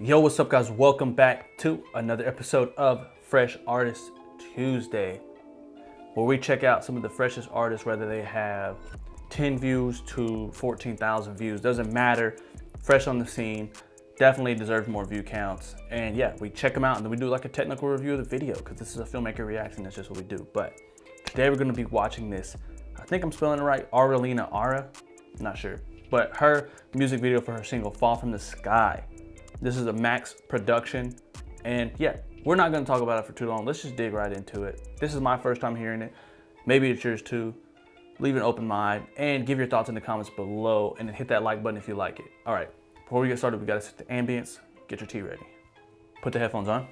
Yo, what's up, guys? Welcome back to another episode of Fresh Artist Tuesday, where we check out some of the freshest artists, whether they have 10 views to 14,000 views. Doesn't matter. Fresh on the scene, definitely deserves more view counts. And yeah, we check them out and then we do like a technical review of the video because this is a filmmaker reaction. That's just what we do. But today we're going to be watching this. I think I'm spelling it right. Arilena, not sure. But her music video for her single Fall From the Sky. This is a Max production, and yeah, we're not gonna talk about it for too long. Let's just dig right into it. This is my first time hearing it. Maybe it's yours too. Leave an open mind and give your thoughts in the comments below, and then hit that like button if you like it. All right, before we get started, we gotta set the ambience. Get your tea ready. Put the headphones on.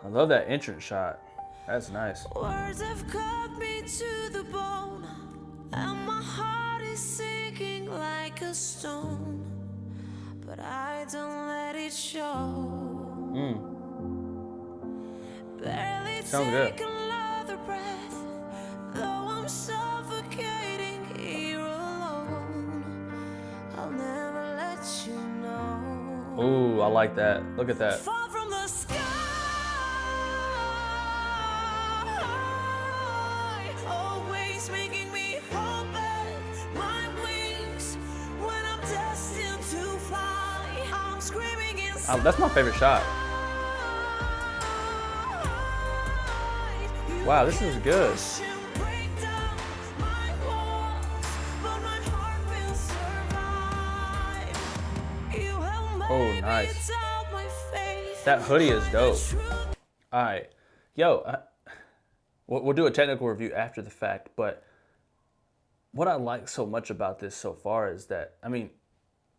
I love that entrance shot. That's nice. Words have cut me to the bone, and my heart is sinking like a stone, but I don't let it show. Barely Sounds good. take another breath, though I'm suffocating here alone. I'll never let you know. Ooh, I like that. Look at that. Fall from the sky, always making me hold back my wings when I'm destined to fly. I'm screaming inside. That's my favorite shot. Wow, this is good. Oh, nice. That hoodie is dope. All right, yo, we'll do a technical review after the fact, but what I like so much about this so far is that, I mean,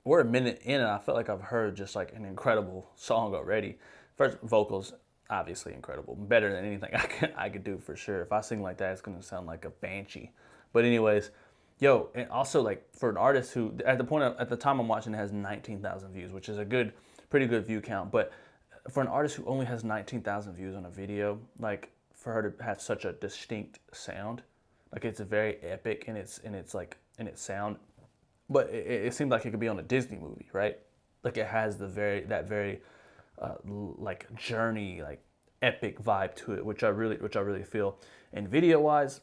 we're a minute in and I felt like I've heard just like an incredible song already. First, vocals, obviously incredible. Better than anything I could do for sure. If I sing like that, it's gonna sound like a banshee. But anyways, yo, and also like for an artist who, at the time I'm watching, it has 19,000 views, which is a pretty good view count. But for an artist who only has 19,000 views on a video, like for her to have such a distinct sound, like it's a very epic in its sound, but it seemed like it could be on a Disney movie, right? Like it has that very like journey, like epic vibe to it, which I really feel. And video wise,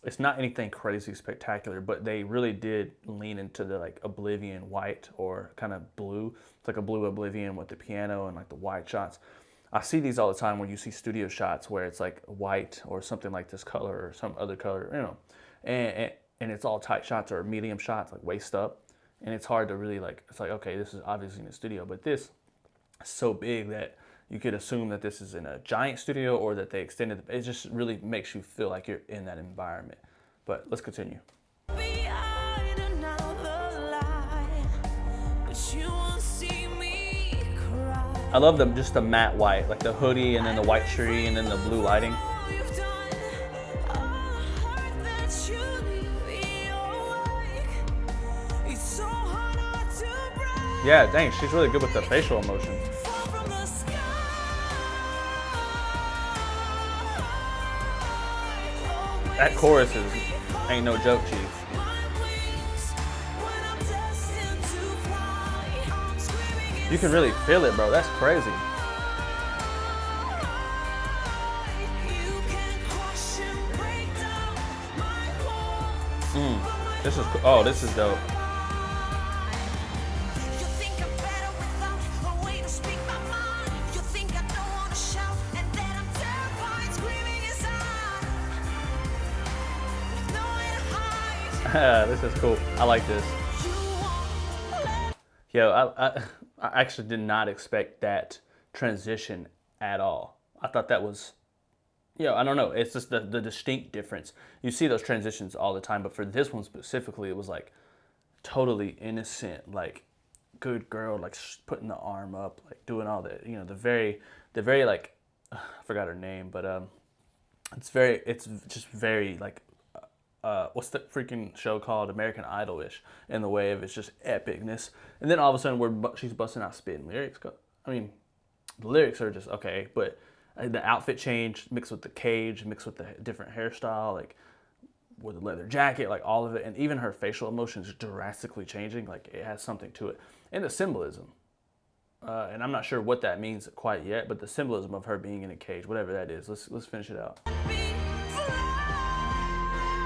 it's not anything crazy spectacular, but they really did lean into the like Oblivion white or kind of blue. It's like a blue Oblivion with the piano and like the white shots. I see these all the time when you see studio shots where it's like white or something like this color or some other color, you know, and it's all tight shots or medium shots, like waist up. And it's hard to really like, it's like, okay, this is obviously in the studio, but this is so big that you could assume that this is in a giant studio or that they extended it. Just really makes you feel like you're in that environment. But let's continue. Behind another lie, but you won't see me cry. I love just the matte white, like the hoodie and then the white tree and then the blue lighting. All you've done, all the hurt that you leave me awake. It's so hard not to break. Yeah, dang, she's really good with the facial emotions. Fall from the sky. That chorus ain't no joke, chief. You can really feel it, bro. That's crazy. This is cool. Oh, this is dope. This is cool. I like this. Yo, I actually did not expect that transition at all. I thought that was, I don't know. It's just the distinct difference. You see those transitions all the time, but for this one specifically, it was like totally innocent, like good girl, like putting the arm up, like doing all the, the very like, I forgot her name, but it's just very like, what's the freaking show called? American Idol-ish in the way of it's just epicness. And then all of a sudden she's busting out spitting lyrics. I mean, the lyrics are just okay, but the outfit change mixed with the cage, mixed with the different hairstyle, like with a leather jacket, like all of it, and even her facial emotions drastically changing. Like it has something to it, and the symbolism. And I'm not sure what that means quite yet, but the symbolism of her being in a cage, whatever that is. Let's finish it out.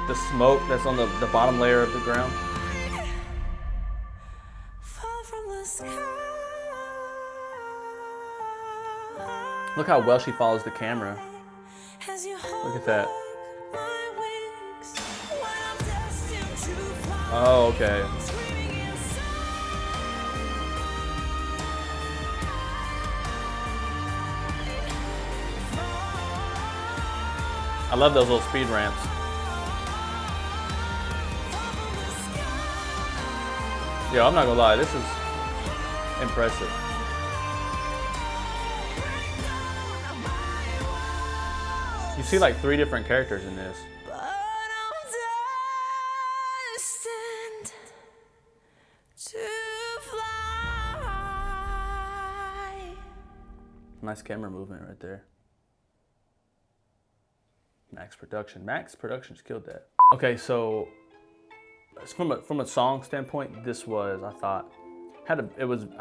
The smoke that's on the bottom layer of the ground. Fall from the sky. Look how well she follows the camera. As you Look at that. my wings, when I'm destined to fly. Oh, okay. Screaming inside. I love those little speed ramps. Yeah, I'm not gonna lie, this is impressive. You see like 3 different characters in this. But I'm destined to fly. Nice camera movement right there. Max Productions killed that. Okay, so from a song standpoint, this was, I thought, I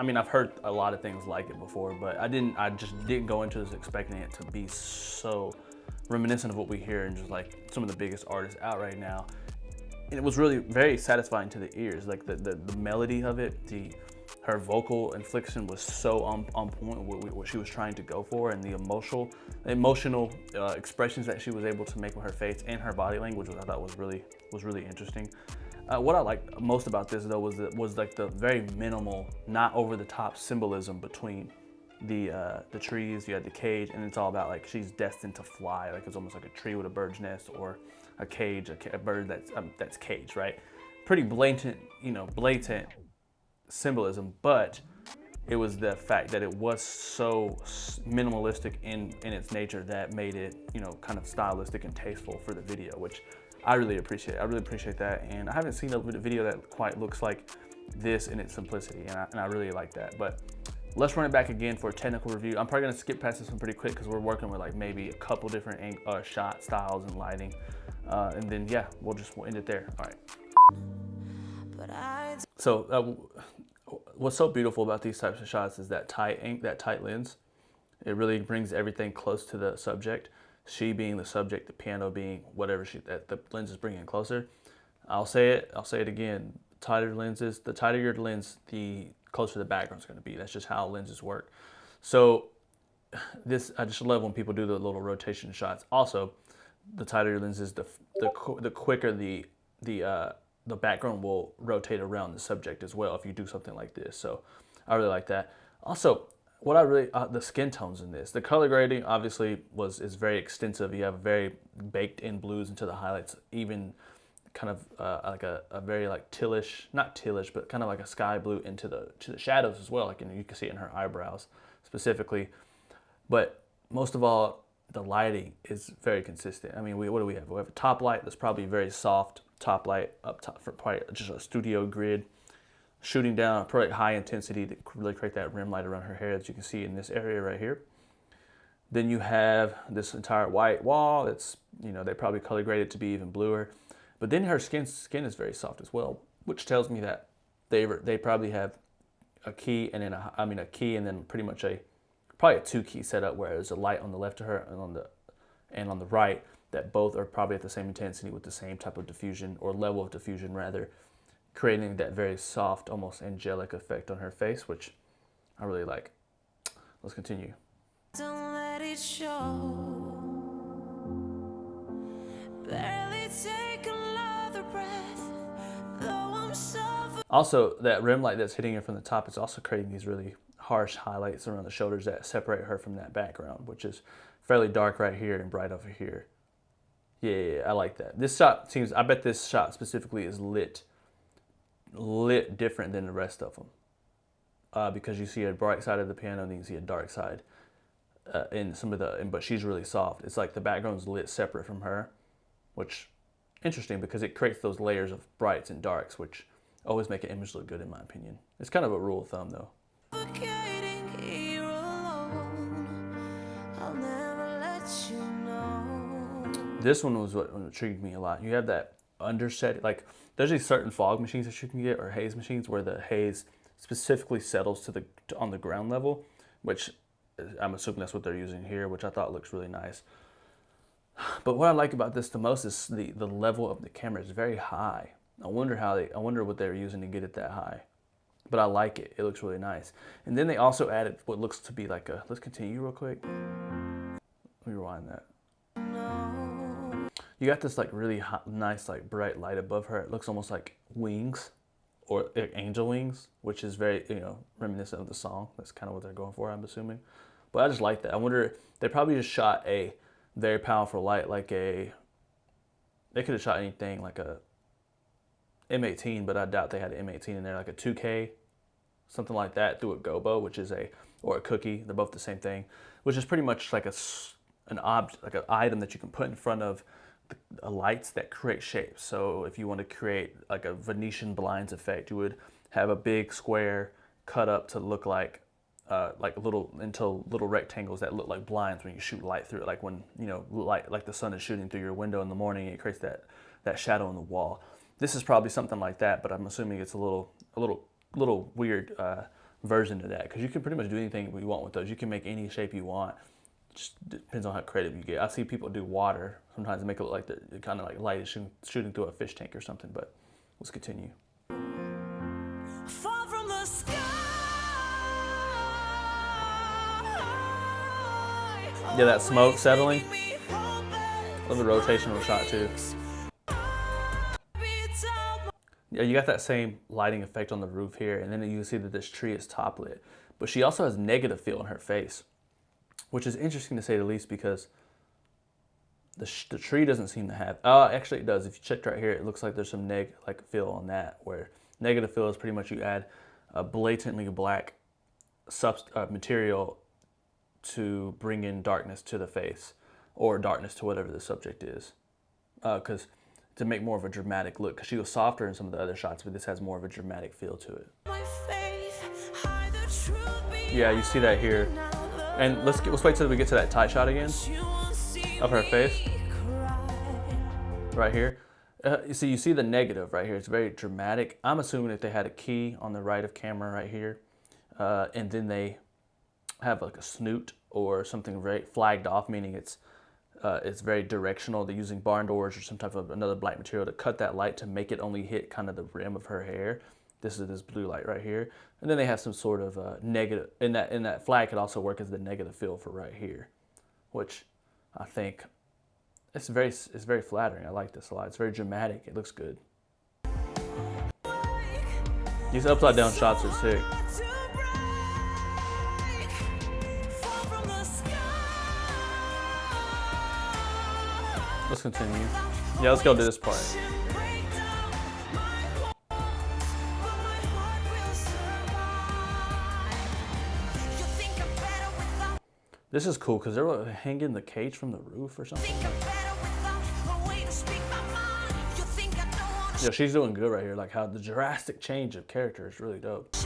mean, I've heard a lot of things like it before, but I just didn't go into this expecting it to be so reminiscent of what we hear and just like some of the biggest artists out right now. And it was really very satisfying to the ears. Like the melody of it, her vocal inflection was so on point with what she was trying to go for, and the emotional expressions that she was able to make with her face and her body language, which I thought was really interesting. What I liked most about this though was like the very minimal, not over the top symbolism between the trees. You had the cage, and it's all about like she's destined to fly. Like it's almost like a tree with a bird's nest, or a cage, a bird that's caged, right? Pretty blatant, blatant symbolism, but it was the fact that it was so minimalistic in its nature that made it, kind of stylistic and tasteful for the video, which I really appreciate. I really appreciate that, and I haven't seen a video that quite looks like this in its simplicity, and I really like that. But let's run it back again for a technical review. I'm probably gonna skip past this one pretty quick because we're working with like maybe a couple different shot styles and lighting, and then yeah, we'll end it there. All right. So what's so beautiful about these types of shots is that tight lens. It really brings everything close to the subject. She being the subject, the piano being whatever that the lens is bringing closer. I'll say it again. The tighter your lens, the closer the background's going to be. That's just how lenses work. So I just love when people do the little rotation shots. Also, the tighter your lens is, the quicker the background will rotate around the subject as well if you do something like this. So I really like that. Also, the skin tones in this, the color grading obviously is very extensive. You have very baked in blues into the highlights, even kind of like a very like tealish, not tealish, but kind of like a sky blue into the shadows as well. Like, you can see it in her eyebrows specifically. But most of all, the lighting is very consistent. I mean, what do we have? We have a top light that's probably very soft top light up top, for probably just a studio grid, shooting down probably high intensity to really create that rim light around her hair, as you can see in this area right here. Then you have this entire white wall that's, they probably color graded to be even bluer. But then her skin is very soft as well, which tells me that they probably have a key and then a key and then pretty much probably a 2-key setup, where there's a light on the left of her and on the right, that both are probably at the same intensity with the same type of diffusion, or level of diffusion rather, creating that very soft, almost angelic effect on her face, which I really like. Let's continue. Don't let it show. Barely take another breath, though I'm suffering. Also, that rim light that's hitting her from the top is also creating these really harsh highlights around the shoulders that separate her from that background, which is fairly dark right here and bright over here. Yeah, I like that. This shot I bet this shot specifically is lit different than the rest of them, because you see a bright side of the piano and then you see a dark side in some of but she's really soft. It's like the background's lit separate from her, which interesting because it creates those layers of brights and darks, which always make an image look good in my opinion. It's kind of a rule of thumb though. Here alone, I'll never let you know. This one was what intrigued me a lot. You have that underset. Like there's these certain fog machines that you can get, or haze machines, where the haze specifically settles to on the ground level, which I'm assuming that's what they're using here, which I thought looks really nice. But what I like about this the most is the level of the camera is very high. I wonder what they were using to get it that high. But I like it. It looks really nice. And then they also added what looks to be like a, let's continue real quick. Let me rewind that. You got this like really hot, nice like bright light above her. It looks almost like wings, or like angel wings, which is very, you know, reminiscent of the song. That's kind of what they're going for, I'm assuming. But I just like that. I wonder, they probably just shot a very powerful light, like they could have shot anything like a M18, but I doubt they had an M18 in there, like a 2K, something like that, through a gobo, which is or a cookie. They're both the same thing, which is pretty much like an object, like an item that you can put in front of lights that create shapes. So if you want to create like a Venetian blinds effect, you would have a big square cut up to look like little rectangles that look like blinds when you shoot light through it. Like when, you know, light, like the sun is shooting through your window in the morning, it creates that shadow on the wall. This is probably something like that, but I'm assuming it's a little weird version of that, because you can pretty much do anything you want with those. You can make any shape you want. Just depends on how creative you get. I see people do water sometimes make it look like the kind of like light is shooting through a fish tank or something. But let's continue. Fall from the sky. Yeah, that smoke settling. Love the rotational shot too. Yeah, you got that same lighting effect on the roof here, and then you see that this tree is top lit. But she also has negative fill in her face, which is interesting to say the least, because the tree doesn't seem to have. Actually it does. If you check right here, it looks like there's some fill on that. Where negative fill is pretty much you add a blatantly black material to bring in darkness to the face, or darkness to whatever the subject is, because to make more of a dramatic look, because she was softer in some of the other shots, but this has more of a dramatic feel to it. Yeah, you see that here. And let's wait till we get to that tight shot again of her face. Right here. You see the negative right here. It's very dramatic. I'm assuming that they had a key on the right of camera right here. And then they have like a snoot or something very flagged off, meaning it's very directional. They're using barn doors or some type of another black material to cut that light to make it only hit kind of the rim of her hair. This is this blue light right here. And then they have some sort of negative, in that flag could also work as the negative fill for right here, which I think it's very flattering. I like this a lot. It's very dramatic. It looks good. These upside down shots are sick. Let's continue. Yeah, let's go to this part. This is cool because they're hanging the cage from the roof or something. Yeah, she's doing good right here. Like how the drastic change of character is really dope.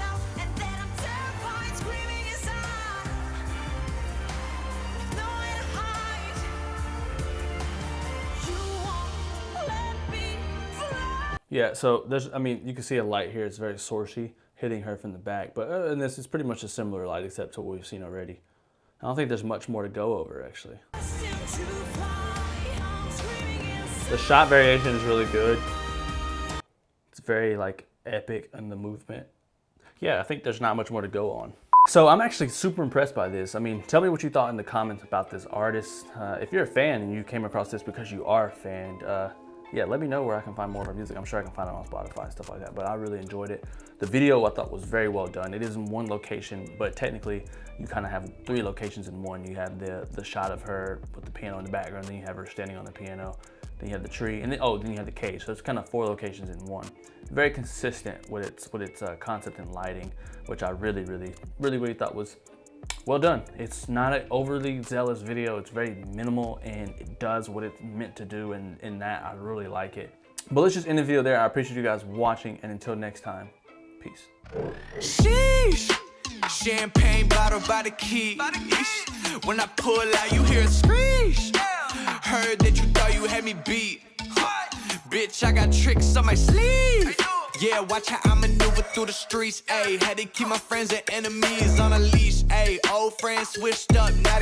Yeah, so I mean, you can see a light here. It's very sourcey, hitting her from the back. But and this is pretty much a similar light except to what we've seen already. I don't think there's much more to go over, actually. The shot variation is really good. It's very like epic in the movement. Yeah, I think there's not much more to go on. So I'm actually super impressed by this. I mean, tell me what you thought in the comments about this artist. If you're a fan and you came across this because you are a fan, yeah, let me know where I can find more of her music. I'm sure I can find it on Spotify and stuff like that, but I really enjoyed it. The video I thought was very well done. It is in one location, but technically you kind of have 3 locations in one. You have the shot of her with the piano in the background, then you have her standing on the piano, then you have the tree, and then you have the cage. So it's kind of 4 locations in one. Very consistent with its concept and lighting, which I really thought was well done. It's not an overly zealous video. It's very minimal and it does what it's meant to do, and in that I really like it. But let's just end the video there. I appreciate you guys watching, and until next time, peace. Sheesh. Champagne bottle by the key. When I pull out, you hear a screech. Heard that you thought you had me beat. Bitch, I got tricks on my sleeve. Yeah, watch how I maneuver through the streets. Ayy, had to keep my friends and enemies on a leash. Ayy, old friends switched up, now they